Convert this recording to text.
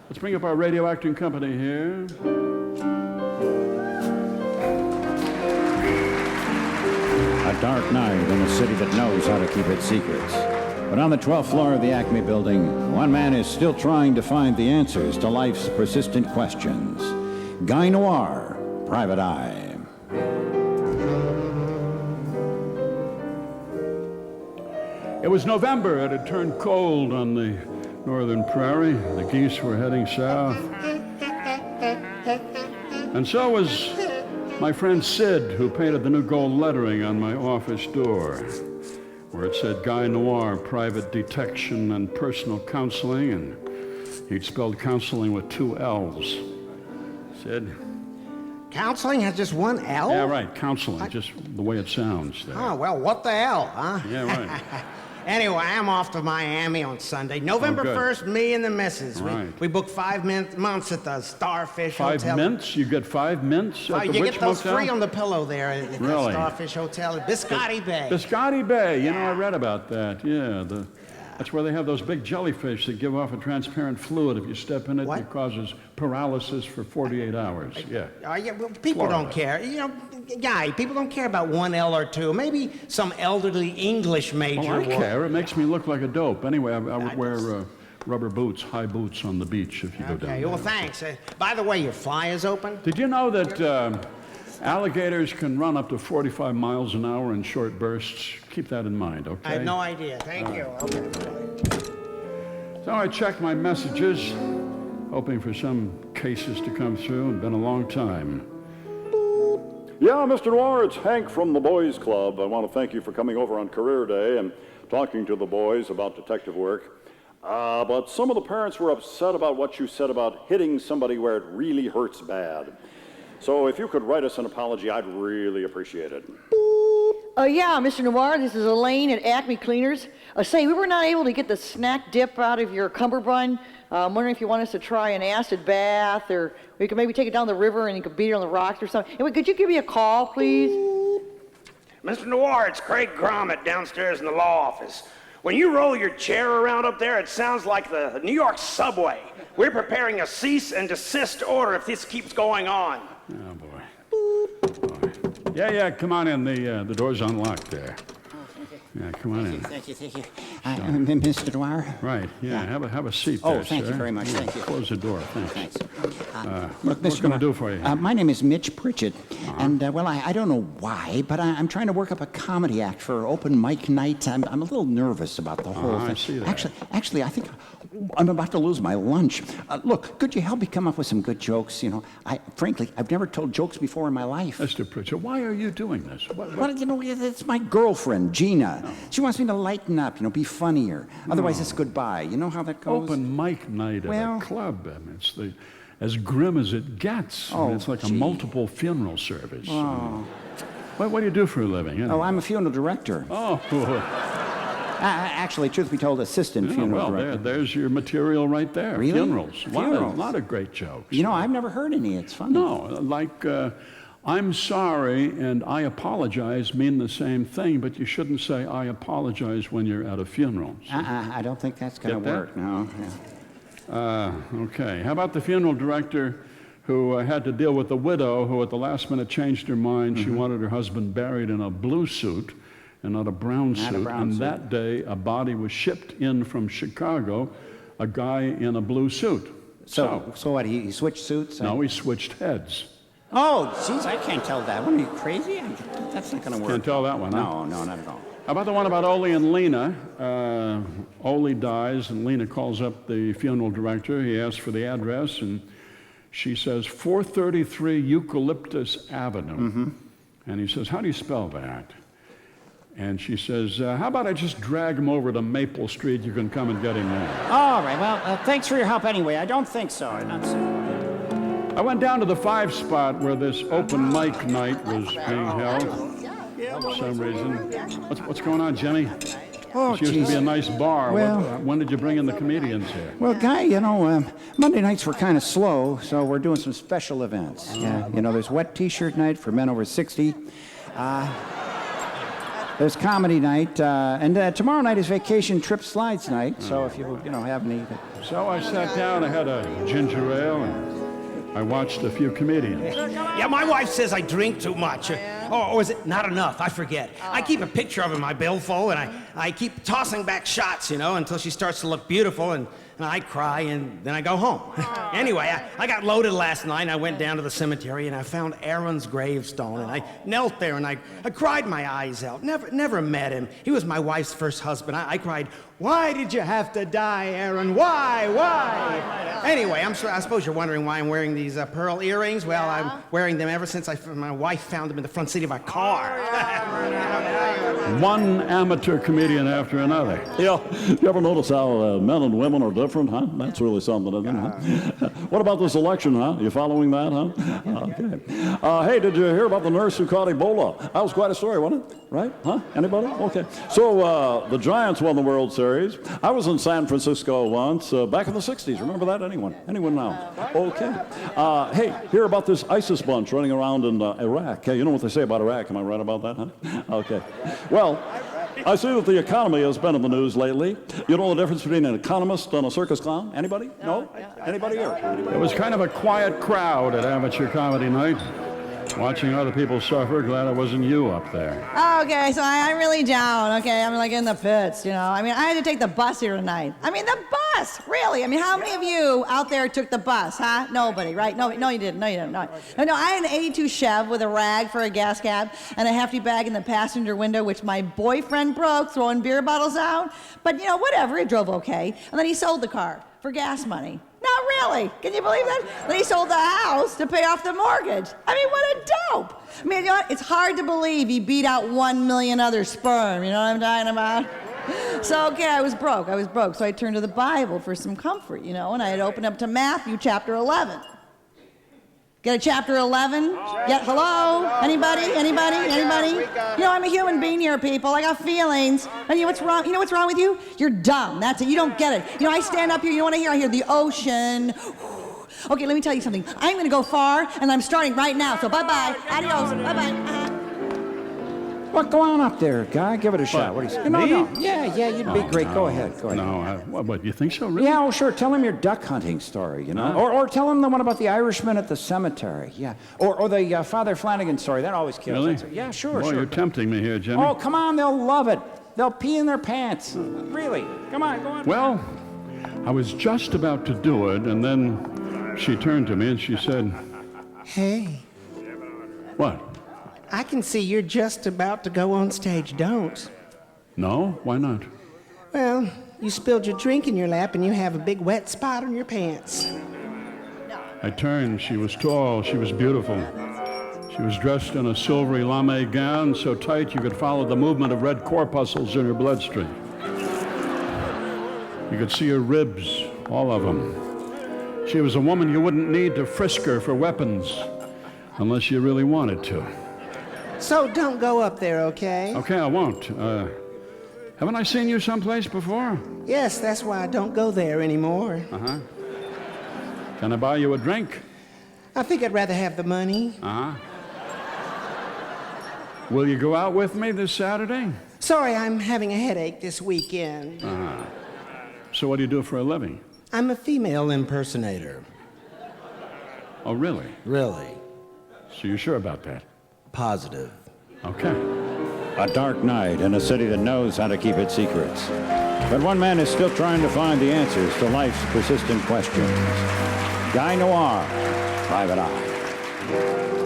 Let's bring up our radio acting company here. A dark night in a city that knows how to keep its secrets. But on the 12th floor of the Acme building, one man is still trying to find the answers to life's persistent questions. Guy Noir, Private Eye. It was November. It had turned cold on the northern prairie. The geese were heading south. And so was my friend Sid, who painted the new gold lettering on my office door, where it said Guy Noir, Private Detection and Personal Counseling, and he'd spelled counseling with 2 L's. Sid? Counseling has just 1 L? Yeah, right, counseling, just the way it sounds there. Oh, well, what the hell, huh? Yeah, right. Anyway, I'm off to Miami on Sunday. November 1st, me and the missus. Right. We booked 5 months at the Starfish Hotel. 5 mints? You get 5 mints at the You which get those motel? free on the pillow there at the Really? Starfish Hotel at Biscotti Bay. Biscotti Bay, you know, I read about that, yeah. That's where they have those big jellyfish that give off a transparent fluid. If you step in it, What? it causes paralysis for 48 hours, yeah. Yeah, well, people Florida. don't care. You know, Guy, people don't care about 1 L or 2. Maybe some elderly English major Oh, I will. care. It makes me look like a dope. Anyway, I would wear rubber boots, high boots on the beach if you go down Okay, there. well, thanks. By the way, your fly is open? Did you know that alligators can run up to 45 miles an hour in short bursts? Keep that in mind, okay? I had no idea. Thank you. Okay. So I checked my messages, hoping for some cases to come through. It's been a long time. Yeah, Mr. Noir, it's Hank from the Boys Club. I want to thank you for coming over on Career Day and talking to the boys about detective work. But some of the parents were upset about what you said about hitting somebody where it really hurts bad. So if you could write us an apology, I'd really appreciate it. Yeah, Mr. Noir, this is Elaine at Acme Cleaners. Say, we were not able to get the snack dip out of your cummerbund. I'm wondering if you want us to try an acid bath, or we could maybe take it down the river and you could beat it on the rocks or something. Anyway, could you give me a call, please? Mr. Noir, it's Craig Gromit downstairs in the law office. When you roll your chair around up there, it sounds like the New York subway. We're preparing a cease and desist order if this keeps going on. Oh, boy. Yeah, come on in. The door's unlocked there. Yeah, come on in. Thank you. Mr. Noir? Right, yeah, have a seat Oh, there, thank sir. you very much, thank you. Close the door, thanks. Look, What can I do for you? My name is Mitch Pritchett, and, well, I don't know why, but I'm trying to work up a comedy act for open mic night. I'm a little nervous about the whole thing. I see that. Actually, I think I'm about to lose my lunch. Look, could you help me come up with some good jokes? You know, frankly, I've never told jokes before in my life. Mr. Pritchett, why are you doing this? Well, you know, it's my girlfriend, Gina. She wants me to lighten up, you know, be funnier. Otherwise, it's goodbye. You know how that goes? Open mic night at a club. I mean, it's as grim as it gets. I mean, it's like a multiple funeral service. Oh. What do you do for a living? Oh, I'm a funeral director. Oh, Actually, truth be told, assistant funeral director. There's your material right there. Really? Funerals. A lot of great jokes. You know, I've never heard any. It's funny. No, like I'm sorry and I apologize mean the same thing, but you shouldn't say I apologize when you're at a funeral. I don't think that's going to work. No. Yeah. Okay. How about the funeral director who had to deal with the widow who at the last minute changed her mind? She wanted her husband buried in a blue suit and not a brown suit. That day, a body was shipped in from Chicago, a guy in a blue suit. So what, he switched suits? No, he switched heads. Oh, jeez, I can't tell that. What, are you crazy? That's not going to work. Can't tell that one, huh? No, not at all. How about the one about Ole and Lena? Ole dies, and Lena calls up the funeral director. He asks for the address, and she says 433 Eucalyptus Avenue. And he says, how do you spell that? And she says, how about I just drag him over to Maple Street? You can come and get him there. All right, well, thanks for your help anyway. I don't think so. I went down to the 5 spot where this open mic night was being held for some reason. What's going on, Jimmy? Oh, This used to be a nice bar. Well, when did you bring in the comedians here? Well, Guy, you know, Monday nights were kind of slow, so we're doing some special events. Yeah, you know, there's wet T-shirt night for men over 60. There's comedy night, and tomorrow night is vacation trip slides night. So if you have any. So I sat down, I had a ginger ale, and I watched a few comedians. Yeah, my wife says I drink too much. Or is it not enough? I forget. I keep a picture of her in my billfold, and I keep tossing back shots, until she starts to look beautiful, and I cry, and then I go home. Anyway, I got loaded last night, and I went down to the cemetery, and I found Aaron's gravestone, and I knelt there, and I cried my eyes out. Never met him. He was my wife's first husband. I cried, "Why did you have to die, Aaron? Why? Anyway, I suppose you're wondering why I'm wearing these pearl earrings. Well, I'm wearing them ever since my wife found them in the front seat of our car. One amateur comedian after another. Yeah, you ever notice how men and women are different, huh? That's really something, isn't it? Huh? What about this election, huh? You following that, huh? Okay. Hey, did you hear about the nurse who caught Ebola? That was quite a story, wasn't it? Right? Huh? Anybody? Okay. So, the Giants won the World Series. I was in San Francisco once, back in the 60s. Remember that? Anyone? Anyone now? Okay. Hey, hear about this ISIS bunch running around in Iraq. Hey, you know what they say about Iraq? Am I right about that, huh? Okay. Well, I see that the economy has been in the news lately. You know the difference between an economist and a circus clown? Anybody? No? Anybody here? It was kind of a quiet crowd at amateur comedy night. Watching other people suffer, glad it wasn't you up there. Okay, so I'm really down, okay? I'm like in the pits, I mean, I had to take the bus here tonight. I mean, the bus, really? I mean, how many of you out there took the bus, huh? Nobody, right? No, you didn't. No, I had an 82 Chev with a rag for a gas cap and a hefty bag in the passenger window, which my boyfriend broke throwing beer bottles out. But, whatever, it drove okay. And then he sold the car for gas money. Not really. Can you believe that? Then he sold the house to pay off the mortgage. I mean, what a dope. I mean, it's hard to believe he beat out 1 million other sperm. You know what I'm talking about? So, okay, I was broke. So I turned to the Bible for some comfort, and I had opened up to Matthew chapter 11. Get a chapter 11? Yeah, hello? Anybody? I'm a human being here, people. I got feelings. And you know what's wrong? You know what's wrong with you? You're dumb. That's it. You don't get it. I stand up here. You know what I hear? I hear the ocean. Okay, let me tell you something. I'm going to go far, and I'm starting right now. So bye-bye. Adios. Bye-bye. Well, go on up there, guy. Give it a shot. What do you say? No. Yeah, you'd be great. No. Go ahead. No, what, you think so, really? Yeah, sure. Tell him your duck hunting story, Or tell him the one about the Irishman at the cemetery. Yeah. Or the Father Flanagan story. That always kills. Really? Yeah, sure. Boy, you're tempting me here, Jimmy. Oh, come on. They'll love it. They'll pee in their pants. Really. Come on, go on. Well, I was just about to do it, and then she turned to me and she said, Hey, what? I can see you're just about to go on stage. Don't. No? Why not? Well, you spilled your drink in your lap and you have a big wet spot on your pants. I turned. She was tall. She was beautiful. She was dressed in a silvery lame gown so tight you could follow the movement of red corpuscles in her bloodstream. You could see her ribs, all of them. She was a woman you wouldn't need to frisk her for weapons unless you really wanted to. So don't go up there, okay? Okay, I won't. Haven't I seen you someplace before? Yes, that's why I don't go there anymore. Uh-huh. Can I buy you a drink? I think I'd rather have the money. Uh-huh. Will you go out with me this Saturday? Sorry, I'm having a headache this weekend. Uh-huh. So what do you do for a living? I'm a female impersonator. Oh, really? Really? So you're sure about that? Positive. Okay. A dark night in a city that knows how to keep its secrets. But one man is still trying to find the answers to life's persistent questions. Guy Noir, Private Eye.